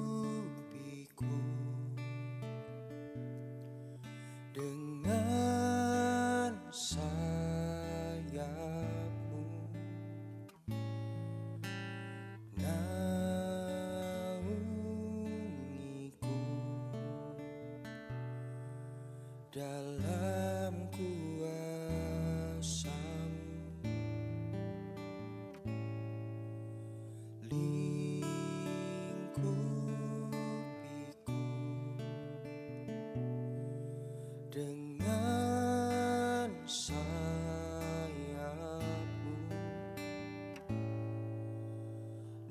Lingkupiku dengan sayapmu, naungiku dalam kuasa-Mu. Lingkupiku dengan sayapmu,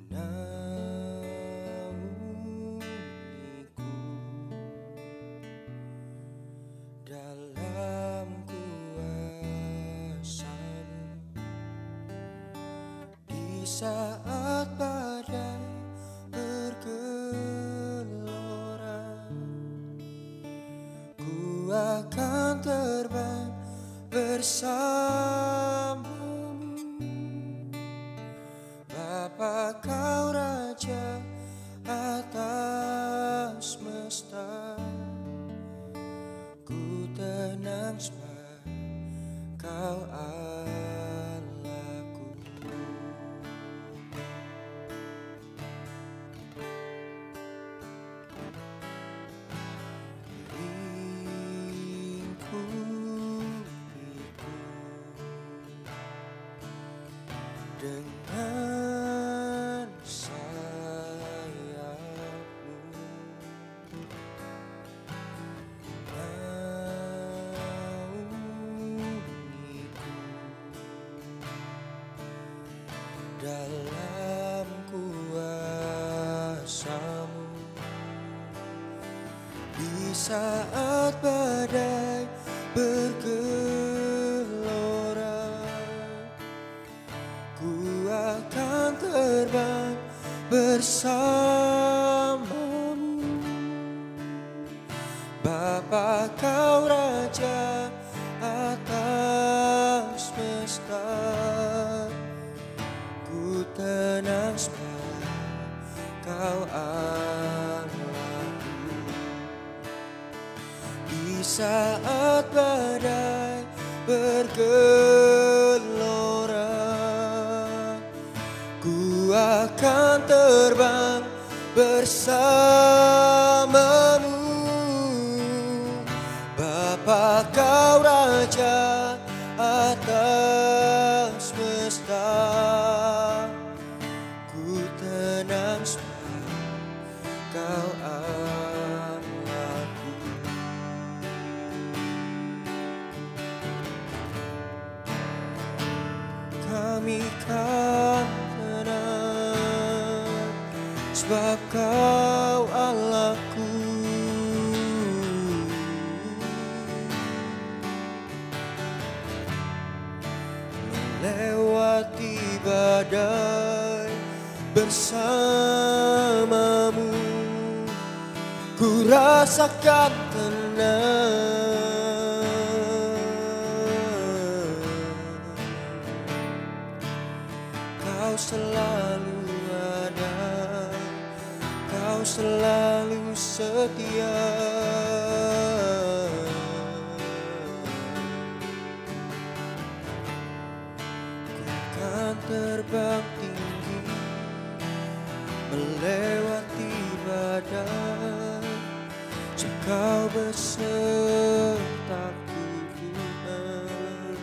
naungiku dalam kuasa-Mu. Di saat badai bergelora, ku akan terbang bersamamu. Bapa, Kau Raja atas semesta, ku tenang sebab Kau Allahku. Lingkupiku dengan sayapmu, naungiku dalam kuasa-Mu. Di saat badai bergelora, ku akan terbang bersamamu. Bapa, Kau Raja atas semesta, ku tenang sebab Kau Allahku. Di saat badai bergelora, ku akan terbang bersamamu. Bapa, Kau Raja atas semesta, ku tenang sebab Kau Allahku. Kami kan tenang sebab Kau Allahku. Melewati badai bersamamu, ku rasakan tenang. Kau selalu ada, Kau selalu setia. Ku akan terbang tinggi melewati badai, Kau besertaku Tuhan,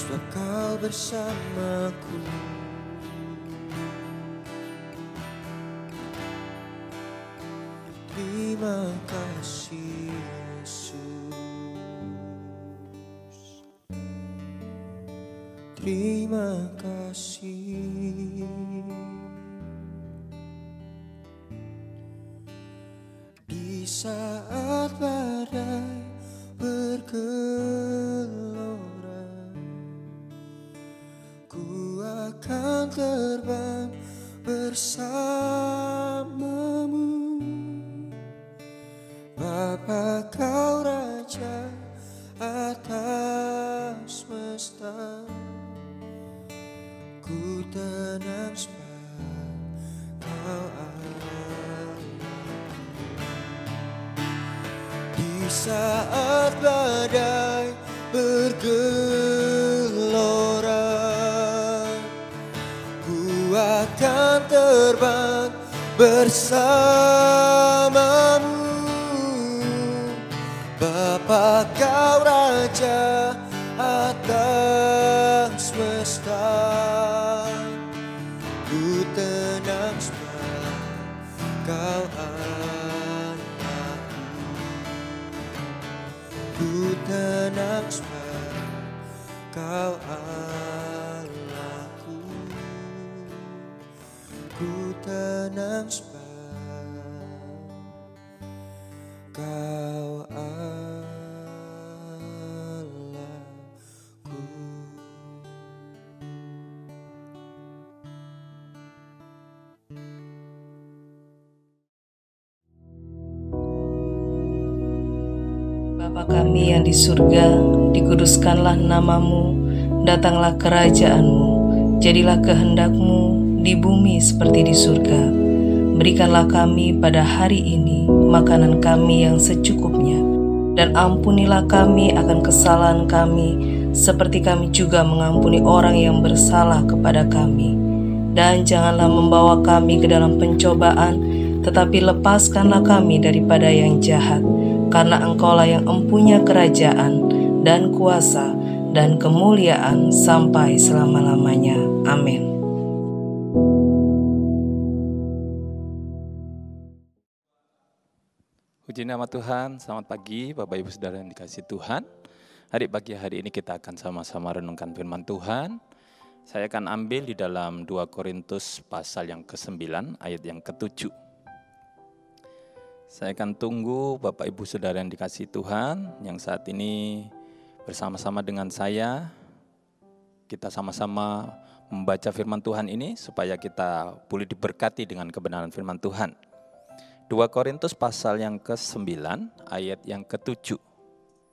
sebab Kau bersamaku. Terima kasih Yesus, terima kasih. Di saat badai bergelora, ku akan terbang bersamamu. Bapa, Kau Raja atas semesta, ku tenang sebab Kau Allah. Di saat badai bergelora, ku akan terbang bersamamu. Bapa, Kau Raja atas semesta, ku tenang sebab Kau Allahku. Ku tenang sebab Kau Allahku. Ku tenang sebab Kau Allahku. Bapa kami yang di surga, dikuduskanlah namamu, datanglah kerajaan-Mu, jadilah kehendak-Mu di bumi seperti di surga. Berikanlah kami pada hari ini makanan kami yang secukupnya, dan ampunilah kami akan kesalahan kami, seperti kami juga mengampuni orang yang bersalah kepada kami. Dan janganlah membawa kami ke dalam pencobaan, tetapi lepaskanlah kami daripada yang jahat. Karena Engkaulah yang empunya kerajaan dan kuasa dan kemuliaan sampai selama-lamanya. Amin. Puji nama Tuhan, selamat pagi Bapak Ibu Saudara yang dikasihi Tuhan. Pagi hari ini kita akan sama-sama renungkan firman Tuhan. Saya akan ambil di dalam 2 Korintus pasal yang ke-9 ayat yang ke-7. Saya akan tunggu Bapak Ibu Saudara yang dikasihi Tuhan yang saat ini bersama-sama dengan saya. Kita sama-sama membaca firman Tuhan ini supaya kita boleh diberkati dengan kebenaran firman Tuhan. 2 Korintus pasal yang ke-9 ayat yang ke-7.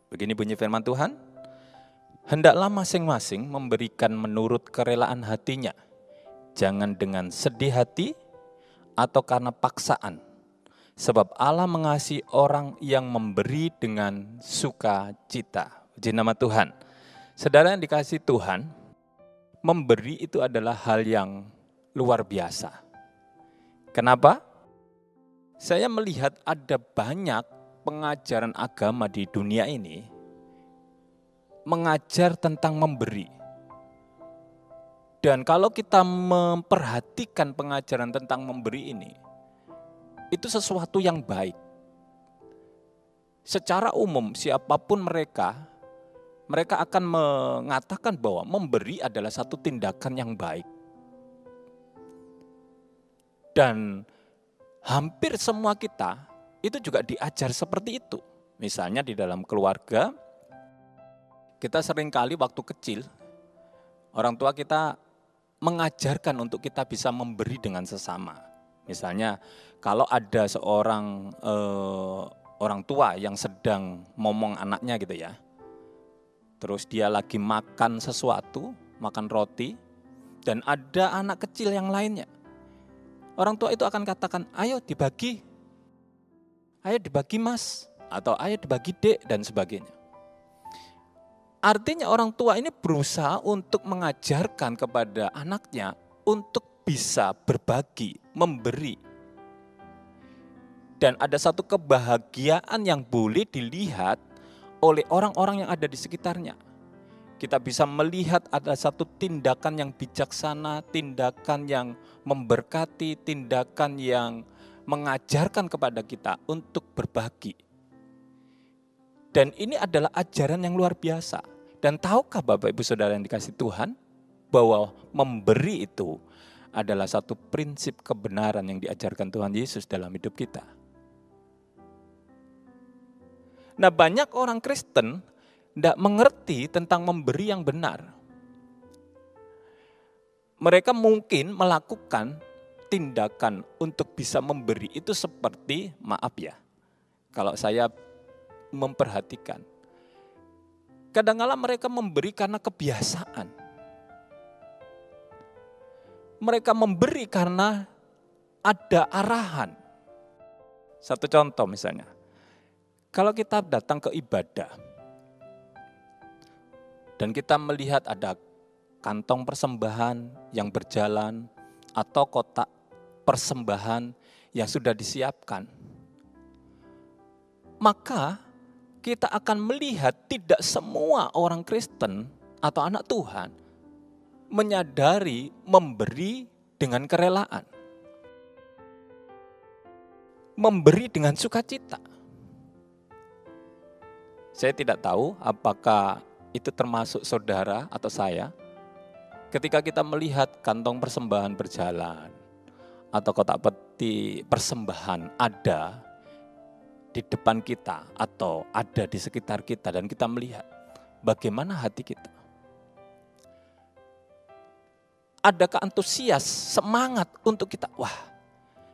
Begini bunyi firman Tuhan. Hendaklah masing-masing memberikan menurut kerelaan hatinya. Jangan dengan sedih hati atau karena paksaan. Sebab Allah mengasihi orang yang memberi dengan sukacita. Puji nama Tuhan. Saudara yang dikasihi Tuhan, memberi itu adalah hal yang luar biasa. Kenapa? Saya melihat ada banyak pengajaran agama di dunia ini mengajar tentang memberi. Dan kalau kita memperhatikan pengajaran tentang memberi ini, itu sesuatu yang baik. Secara umum siapapun mereka akan mengatakan bahwa memberi adalah satu tindakan yang baik. Dan hampir semua kita itu juga diajar seperti itu. Misalnya di dalam keluarga, kita seringkali waktu kecil, orang tua kita mengajarkan untuk kita bisa memberi dengan sesama. Misalnya kalau ada seorang orang tua yang sedang ngomong anaknya gitu ya, terus dia lagi makan sesuatu, makan roti, dan ada anak kecil yang lainnya. Orang tua itu akan katakan, ayo dibagi mas, atau ayo dibagi dek, dan sebagainya. Artinya orang tua ini berusaha untuk mengajarkan kepada anaknya untuk bisa berbagi, memberi. Dan ada satu kebahagiaan yang boleh dilihat oleh orang-orang yang ada di sekitarnya. Kita bisa melihat ada satu tindakan yang bijaksana, tindakan yang memberkati, tindakan yang mengajarkan kepada kita untuk berbagi. Dan ini adalah ajaran yang luar biasa. Dan tahukah Bapak Ibu Saudara yang dikasihi Tuhan, bahwa memberi itu adalah satu prinsip kebenaran yang diajarkan Tuhan Yesus dalam hidup kita. Nah, banyak orang Kristen tidak mengerti tentang memberi yang benar. mereka mungkin melakukan tindakan untuk bisa memberi itu seperti, maaf ya, kalau saya memperhatikan, kadang-kala mereka memberi karena kebiasaan. Mereka memberi karena ada arahan. Satu contoh misalnya, kalau kita datang ke ibadah dan kita melihat ada kantong persembahan yang berjalan atau kotak persembahan yang sudah disiapkan, maka kita akan melihat tidak semua orang Kristen atau anak Tuhan menyadari memberi dengan kerelaan. Memberi dengan sukacita. Saya tidak tahu apakah itu termasuk saudara atau saya. Ketika kita melihat kantong persembahan berjalan atau kotak peti persembahan ada di depan kita atau ada di sekitar kita dan kita melihat bagaimana hati kita. Adakah antusias, semangat untuk kita, wah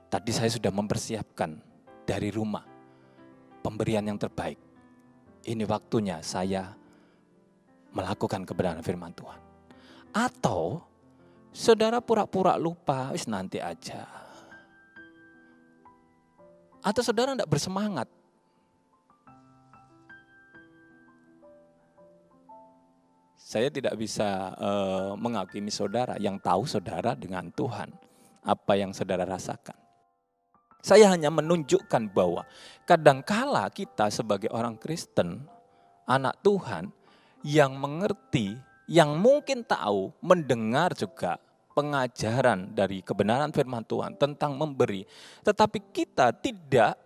tadi saya sudah mempersiapkan dari rumah pemberian yang terbaik. Ini waktunya saya melakukan kebenaran firman Tuhan. Atau saudara pura-pura lupa, wis nanti aja. Atau saudara tidak bersemangat. Saya tidak bisa menghakimi saudara yang tahu saudara dengan Tuhan. Apa yang saudara rasakan. Saya hanya menunjukkan bahwa kadangkala kita sebagai orang Kristen, anak Tuhan yang mengerti, yang mungkin tahu, mendengar juga pengajaran dari kebenaran firman Tuhan tentang memberi. Tetapi kita tidak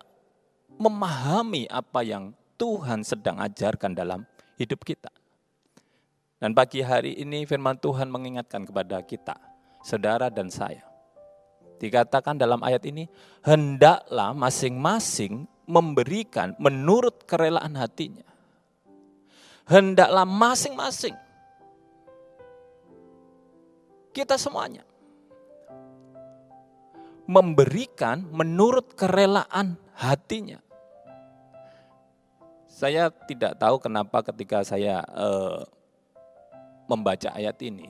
memahami apa yang Tuhan sedang ajarkan dalam hidup kita. Dan pagi hari ini firman Tuhan mengingatkan kepada kita, saudara dan saya. Dikatakan dalam ayat ini, hendaklah masing-masing memberikan menurut kerelaan hatinya. Hendaklah masing-masing. Kita semuanya. Memberikan menurut kerelaan hatinya. Saya tidak tahu kenapa ketika saya membaca ayat ini,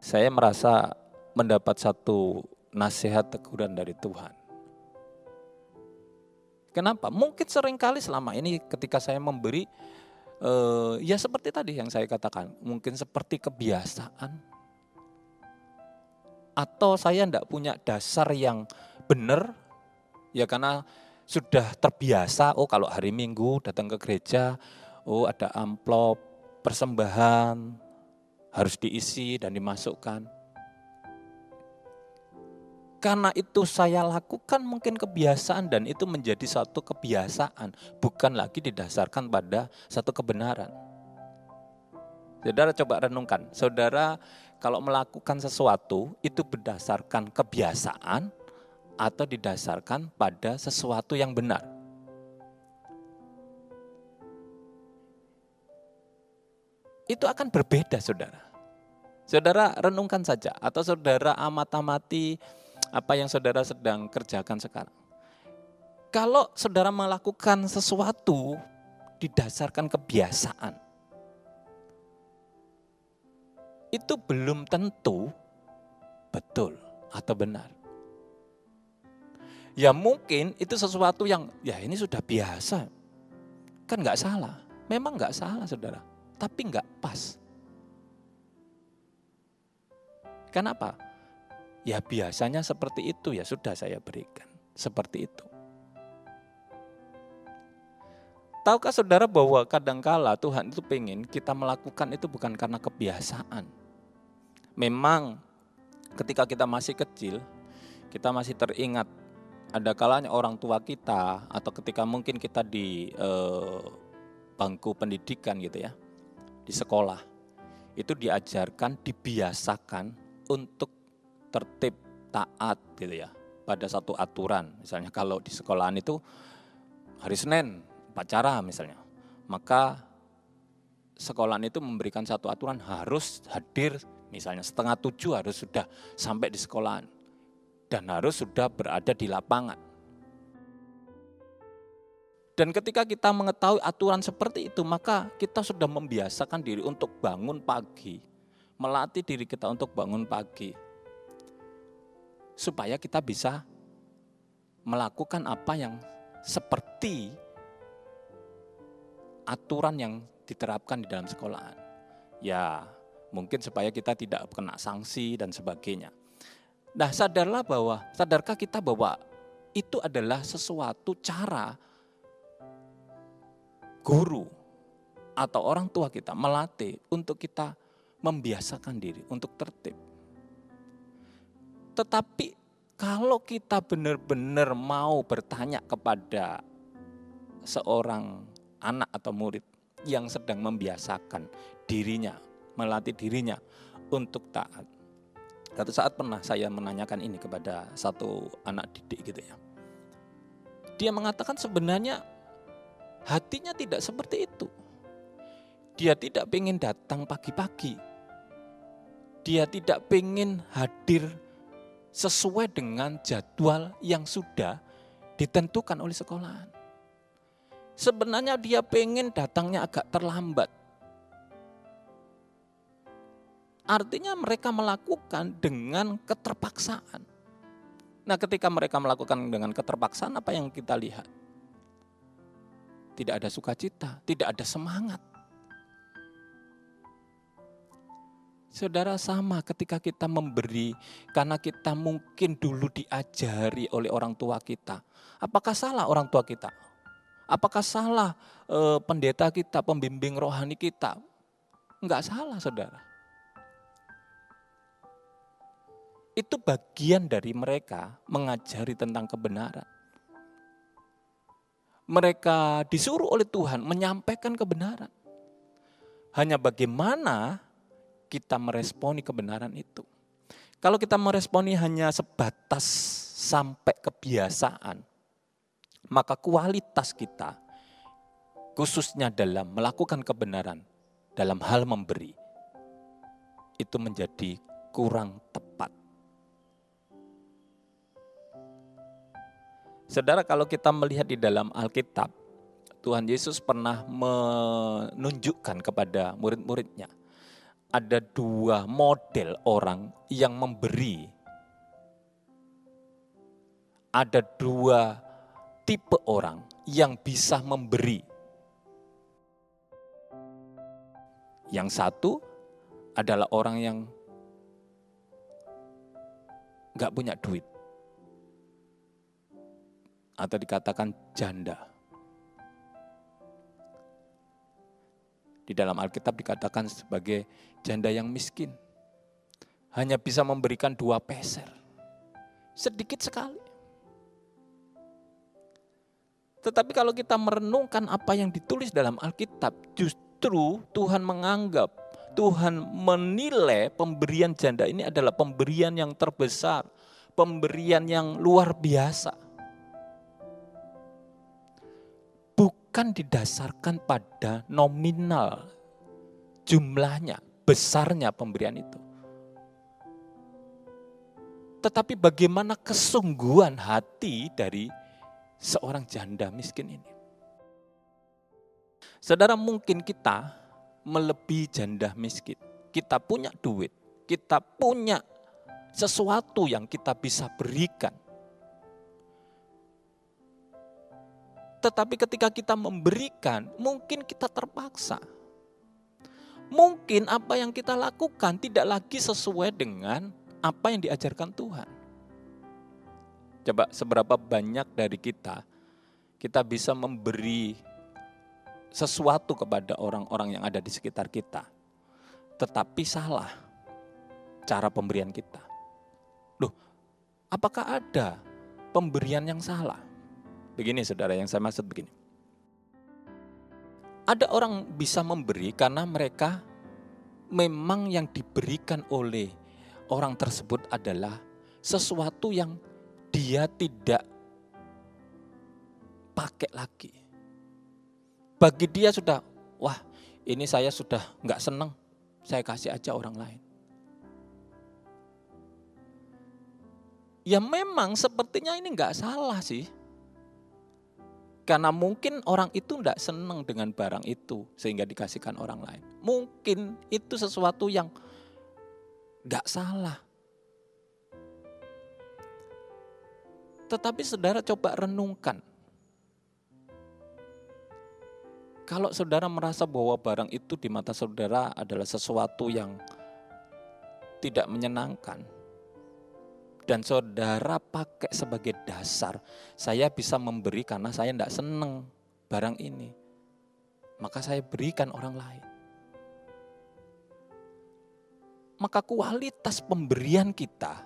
saya merasa mendapat satu nasihat teguran dari Tuhan. Kenapa? Mungkin seringkali selama ini ketika saya memberi, ya seperti tadi yang saya katakan, mungkin seperti kebiasaan. Atau saya tidak punya dasar yang benar, ya karena sudah terbiasa, oh kalau hari Minggu datang ke gereja, oh ada amplop, persembahan, harus diisi dan dimasukkan. Karena itu saya lakukan mungkin kebiasaan dan itu menjadi satu kebiasaan. Bukan lagi didasarkan pada satu kebenaran. Saudara coba renungkan. Saudara kalau melakukan sesuatu itu berdasarkan kebiasaan atau didasarkan pada sesuatu yang benar. Itu akan berbeda saudara. Saudara renungkan saja atau saudara amat-amati apa yang saudara sedang kerjakan sekarang. Kalau saudara melakukan sesuatu didasarkan kebiasaan, itu belum tentu betul atau benar. Ya mungkin itu sesuatu yang ya ini sudah biasa, kan nggak salah. Memang nggak salah saudara, tapi nggak pas. Kenapa? Ya biasanya seperti itu ya sudah saya berikan. Seperti itu. Tahukah saudara bahwa kadangkala Tuhan itu pengen kita melakukan itu bukan karena kebiasaan. Memang ketika kita masih kecil, kita masih teringat ada kalanya orang tua kita atau ketika mungkin kita di bangku pendidikan gitu ya, di sekolah, itu diajarkan, dibiasakan untuk tertib, taat gitu ya, pada satu aturan. Misalnya kalau di sekolahan itu hari Senin upacara misalnya, maka sekolahan itu memberikan satu aturan harus hadir, misalnya 6:30 harus sudah sampai di sekolahan dan harus sudah berada di lapangan. Dan ketika kita mengetahui aturan seperti itu, maka kita sudah membiasakan diri untuk bangun pagi, melatih diri kita untuk bangun pagi, supaya kita bisa melakukan apa yang seperti aturan yang diterapkan di dalam sekolahan. Ya, mungkin supaya kita tidak kena sanksi dan sebagainya. Nah, sadarkah kita bahwa itu adalah sesuatu cara guru atau orang tua kita melatih untuk kita membiasakan diri untuk tertib. Tetapi kalau kita benar-benar mau bertanya kepada seorang anak atau murid yang sedang membiasakan dirinya, melatih dirinya untuk taat. Satu saat pernah saya menanyakan ini kepada satu anak didik gitu ya. Dia mengatakan sebenarnya hatinya tidak seperti itu. Dia tidak pengen datang pagi-pagi. Dia tidak pengen hadir sesuai dengan jadwal yang sudah ditentukan oleh sekolahan. Sebenarnya dia pengen datangnya agak terlambat. Artinya mereka melakukan dengan keterpaksaan. Nah, ketika mereka melakukan dengan keterpaksaan, apa yang kita lihat? Tidak ada sukacita, tidak ada semangat. Saudara, sama ketika kita memberi, karena kita mungkin dulu diajari oleh orang tua kita. Apakah salah orang tua kita? Apakah salah pendeta kita, pembimbing rohani kita? Enggak salah, saudara. Itu bagian dari mereka mengajari tentang kebenaran. Mereka disuruh oleh Tuhan menyampaikan kebenaran. Hanya bagaimana kita meresponi kebenaran itu. Kalau kita meresponi hanya sebatas sampai kebiasaan, maka kualitas kita, khususnya dalam melakukan kebenaran, dalam hal memberi, itu menjadi kurang tepat. Saudara, kalau kita melihat di dalam Alkitab, Tuhan Yesus pernah menunjukkan kepada murid-muridnya, ada 2 model orang yang memberi. Ada 2 tipe orang yang bisa memberi. Yang satu adalah orang yang gak punya duit. Atau dikatakan janda. Di dalam Alkitab dikatakan sebagai janda yang miskin. Hanya bisa memberikan 2 peser. Sedikit sekali. Tetapi kalau kita merenungkan apa yang ditulis dalam Alkitab, justru Tuhan menganggap, Tuhan menilai pemberian janda ini adalah pemberian yang terbesar. Pemberian yang luar biasa. Bukan didasarkan pada nominal jumlahnya, besarnya pemberian itu. Tetapi bagaimana kesungguhan hati dari seorang janda miskin ini. Saudara, mungkin kita melebihi janda miskin. Kita punya duit, kita punya sesuatu yang kita bisa berikan. Tetapi ketika kita memberikan, mungkin kita terpaksa. Mungkin apa yang kita lakukan tidak lagi sesuai dengan apa yang diajarkan Tuhan. Coba seberapa banyak dari kita bisa memberi sesuatu kepada orang-orang yang ada di sekitar kita. Tetapi salah cara pemberian kita. Loh, apakah ada pemberian yang salah? Begini saudara, yang saya maksud begini. Ada orang bisa memberi karena mereka memang yang diberikan oleh orang tersebut adalah sesuatu yang dia tidak pakai lagi. Bagi dia sudah, wah ini saya sudah nggak seneng, saya kasih aja orang lain. Ya memang sepertinya ini nggak salah sih. Karena mungkin orang itu nggak seneng dengan barang itu sehingga dikasihkan orang lain. Mungkin itu sesuatu yang nggak salah. Tetapi saudara coba renungkan. Kalau saudara merasa bahwa barang itu di mata saudara adalah sesuatu yang tidak menyenangkan, dan saudara pakai sebagai dasar, saya bisa memberi karena saya tidak senang barang ini, maka saya berikan orang lain. Maka kualitas pemberian kita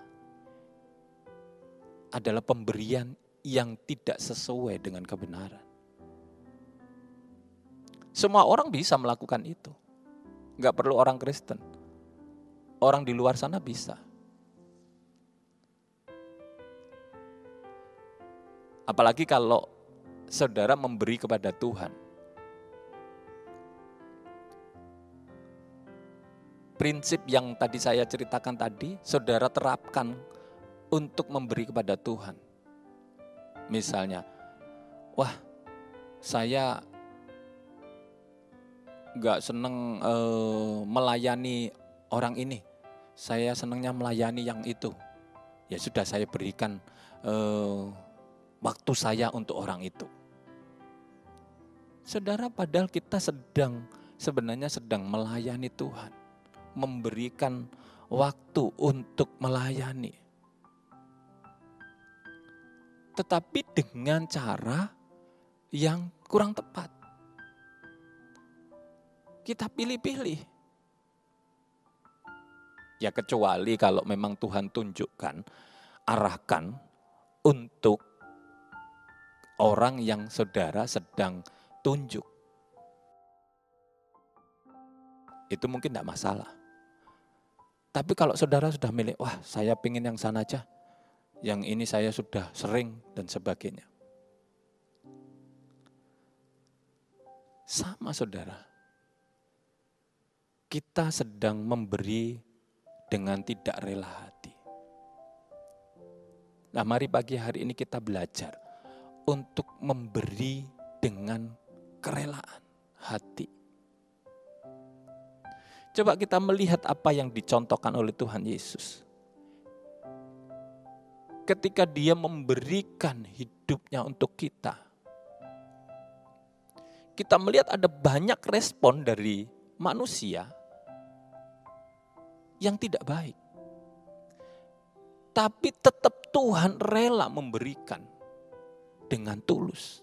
adalah pemberian yang tidak sesuai dengan kebenaran. Semua orang bisa melakukan itu. Enggak perlu orang Kristen. Orang di luar sana bisa. Apalagi kalau saudara memberi kepada Tuhan. Prinsip yang tadi saya ceritakan tadi, saudara terapkan untuk memberi kepada Tuhan. Misalnya, wah saya gak seneng melayani orang ini, saya senangnya melayani yang itu. Ya sudah, saya berikan waktu saya untuk orang itu. Saudara, padahal kita sebenarnya sedang melayani Tuhan, memberikan waktu untuk melayani. Tetapi dengan cara yang kurang tepat. Kita pilih-pilih. Ya kecuali kalau memang Tuhan tunjukkan, arahkan untuk orang yang saudara sedang tunjuk. Itu mungkin tidak masalah. Tapi kalau saudara sudah milih, wah saya pingin yang sana aja, yang ini saya sudah sering dan sebagainya. Sama saudara. Kita sedang memberi dengan tidak rela hati. Nah, mari pagi hari ini kita belajar untuk memberi dengan kerelaan hati. Coba kita melihat apa yang dicontohkan oleh Tuhan Yesus. Ketika dia memberikan hidupnya untuk kita, kita melihat ada banyak respon dari manusia yang tidak baik. Tapi tetap Tuhan rela memberikan dengan tulus.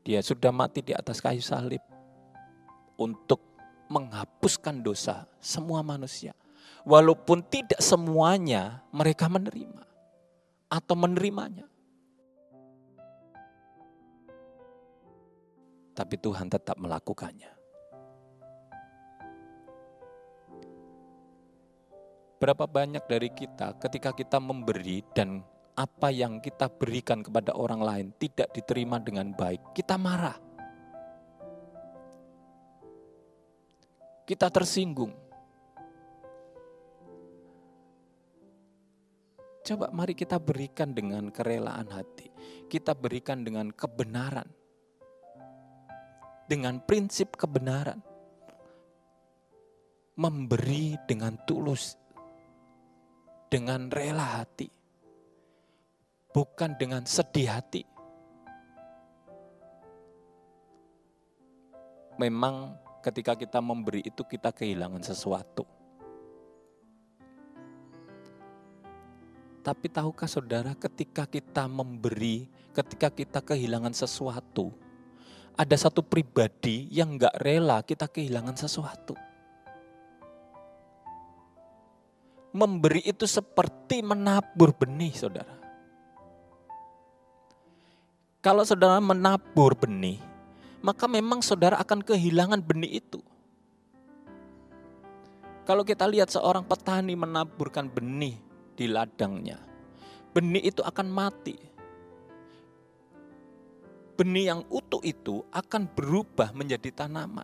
Dia sudah mati di atas kayu salib untuk menghapuskan dosa semua manusia. Walaupun tidak semuanya mereka menerima atau menerimanya. Tapi Tuhan tetap melakukannya. Berapa banyak dari kita ketika kita memberi dan apa yang kita berikan kepada orang lain tidak diterima dengan baik, kita marah. Kita tersinggung. Coba mari kita berikan dengan kerelaan hati. Kita berikan dengan kebenaran. Dengan prinsip kebenaran. Memberi dengan tulus. Dengan rela hati. Bukan dengan sedih hati. Memang ketika kita memberi itu kita kehilangan sesuatu. Tapi tahukah saudara, ketika kita memberi, ketika kita kehilangan sesuatu, ada satu pribadi yang gak rela kita kehilangan sesuatu. Memberi itu seperti menabur benih, saudara. Kalau saudara menabur benih, maka memang saudara akan kehilangan benih itu. Kalau kita lihat seorang petani menaburkan benih di ladangnya, benih itu akan mati. benih yang utuh itu akan berubah menjadi tanaman.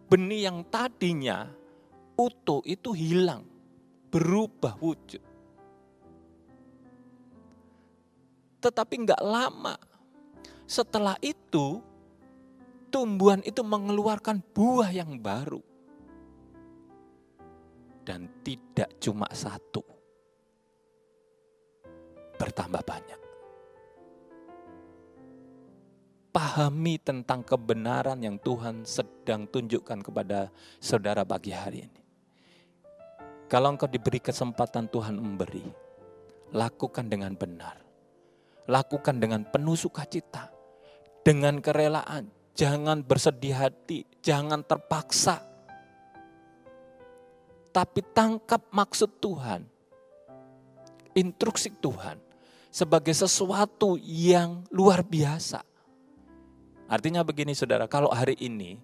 Benih yang tadinya utuh itu hilang, berubah wujud. Tetapi enggak lama setelah itu, tumbuhan itu mengeluarkan buah yang baru. Dan tidak cuma satu, bertambah banyak. Pahami tentang kebenaran yang Tuhan sedang tunjukkan kepada saudara pagi hari ini. Kalau engkau diberi kesempatan Tuhan memberi, lakukan dengan benar. Lakukan dengan penuh sukacita, dengan kerelaan. Jangan bersedih hati, jangan terpaksa. Tapi tangkap maksud Tuhan, instruksi Tuhan sebagai sesuatu yang luar biasa. Artinya begini saudara, kalau hari ini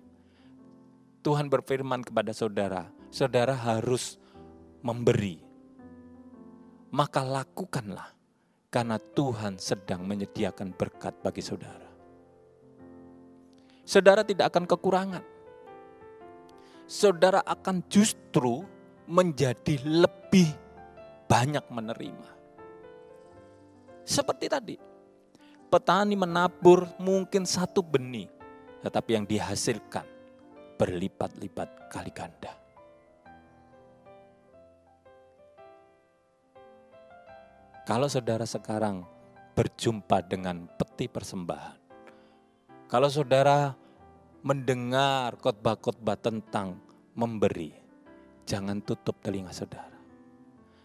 Tuhan berfirman kepada saudara, saudara harus memberi. Maka lakukanlah, karena Tuhan sedang menyediakan berkat bagi saudara. Saudara tidak akan kekurangan. Saudara akan justru menjadi lebih banyak menerima. Seperti tadi, petani menabur mungkin satu benih, tetapi yang dihasilkan berlipat-lipat kali ganda. Kalau saudara sekarang berjumpa dengan peti persembahan, kalau saudara mendengar khotbah-khotbah tentang memberi, jangan tutup telinga saudara.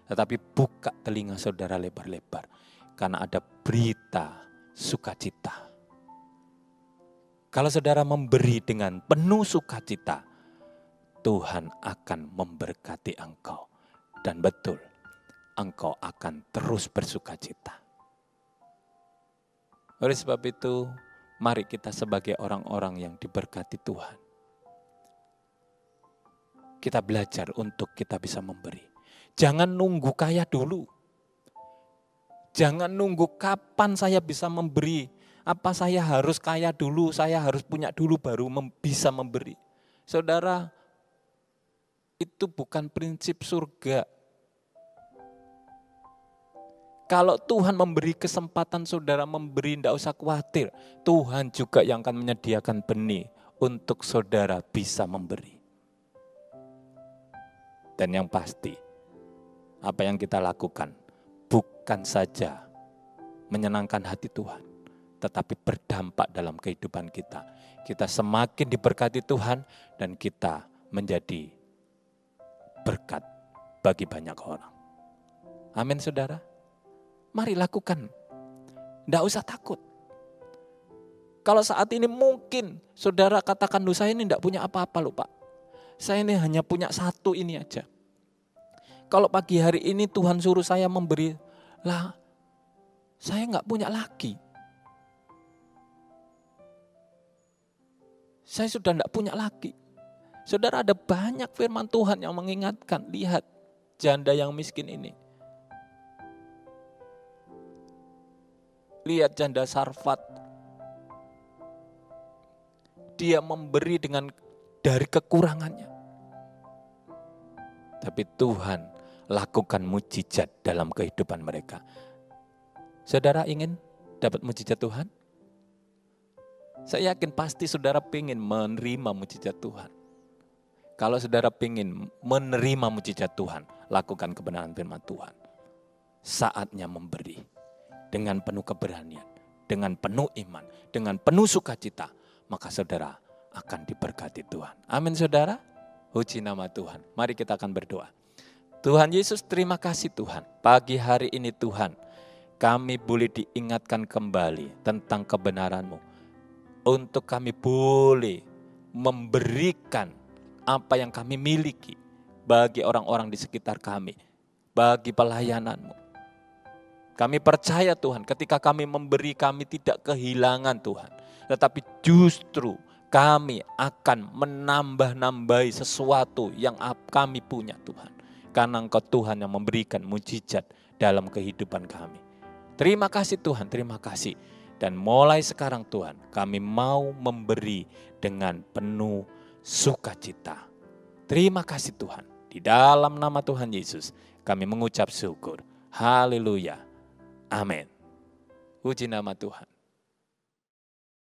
Tetapi buka telinga saudara lebar-lebar. Karena ada berita sukacita. Kalau saudara memberi dengan penuh sukacita, Tuhan akan memberkati engkau. Dan betul, engkau akan terus bersukacita. Oleh sebab itu, mari kita sebagai orang-orang yang diberkati Tuhan, kita belajar untuk kita bisa memberi. Jangan nunggu kaya dulu. Jangan nunggu kapan saya bisa memberi. Apa saya harus kaya dulu, saya harus punya dulu baru bisa memberi. Saudara, itu bukan prinsip surga. Kalau Tuhan memberi kesempatan saudara memberi, tidak usah khawatir. Tuhan juga yang akan menyediakan benih untuk saudara bisa memberi. Dan yang pasti, apa yang kita lakukan bukan saja menyenangkan hati Tuhan, tetapi berdampak dalam kehidupan kita. Kita semakin diberkati Tuhan dan kita menjadi berkat bagi banyak orang. Amin saudara. Mari lakukan. Tidak usah takut. Kalau saat ini mungkin saudara katakan, saya ini tidak punya apa-apa loh Pak. Saya ini hanya punya satu ini aja. Kalau pagi hari ini Tuhan suruh saya memberi, lah saya nggak punya lagi. Saya sudah tidak punya lagi. Saudara, ada banyak firman Tuhan yang mengingatkan, lihat janda yang miskin ini. Lihat janda Sarfat. Dia memberi dari kekurangannya. Tapi Tuhan lakukan mujizat dalam kehidupan mereka. Saudara ingin dapat mujizat Tuhan? Saya yakin pasti saudara ingin menerima mujizat Tuhan. Kalau saudara ingin menerima mujizat Tuhan, lakukan kebenaran firman Tuhan. Saatnya memberi dengan penuh keberanian, dengan penuh iman, dengan penuh sukacita, maka saudara akan diberkati Tuhan. Amin saudara. Puji nama Tuhan. Mari kita akan berdoa. Tuhan Yesus, terima kasih Tuhan. Pagi hari ini Tuhan, kami boleh diingatkan kembali tentang kebenaran-Mu. Untuk kami boleh memberikan apa yang kami miliki bagi orang-orang di sekitar kami, bagi pelayanan-Mu. Kami percaya Tuhan, ketika kami memberi, kami tidak kehilangan Tuhan. Tetapi justru kami akan menambah-nambahi sesuatu yang kami punya Tuhan. Karena Engkau Tuhan yang memberikan mujizat dalam kehidupan kami. Terima kasih Tuhan, terima kasih. Dan mulai sekarang Tuhan, kami mau memberi dengan penuh sukacita. Terima kasih Tuhan. Di dalam nama Tuhan Yesus, kami mengucap syukur. Haleluya. Amin. Puji nama Tuhan.